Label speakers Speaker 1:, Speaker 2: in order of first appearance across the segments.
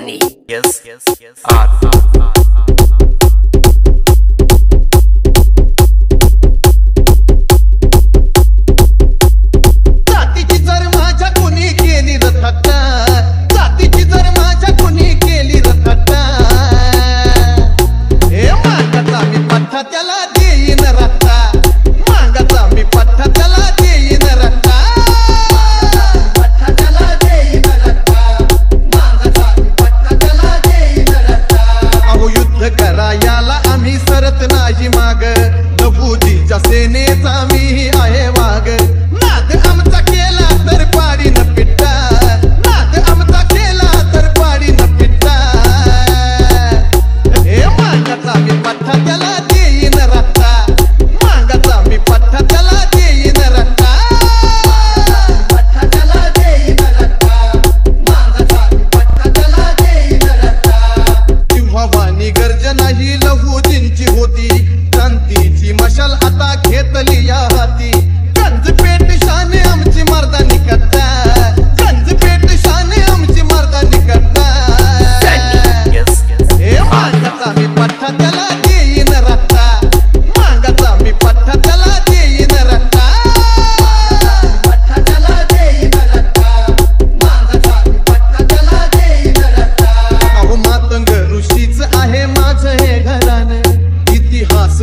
Speaker 1: Sunny, yes, R.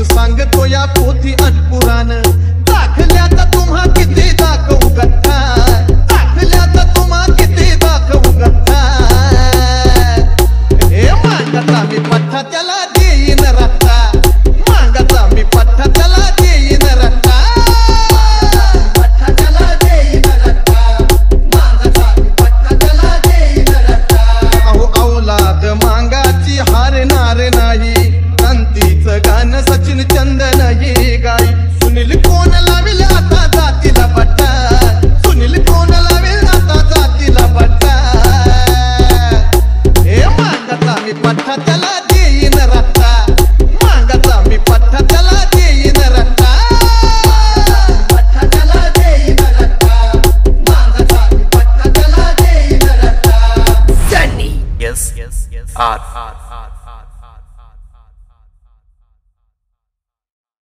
Speaker 1: सांगतो या पोथी अनपुराण दाखल्यात तुम्हा किती दाखवू गठ्ठा दाखल्यात तुम्हा किती दाखवू गठ्ठा हे मागता मी पठ्ठा त्याला देईन रट्टा मागता मी पठ्ठा त्याला देईन रट्टा पठ्ठा त्याला देईन रट्टा मागता मी पठ्ठा त्याला देईन रट्टा अहो औलाद मांगाची हारणार नाही क्रांतीचं गाणं सचिन चंदन ये गाई सुनील कोण लावेल आता जातीला पट्टा सुनील कोण लावेल आता जातीला पट्टा हे मागता मी पट्टा त्याला देईन रट्टा मागता मी पट्टा त्याला देईन रट्टा पट्टा त्याला देईन रट्टा मागता मी पट्टा त्याला देईन रट्टा
Speaker 2: Sunny, yes, R.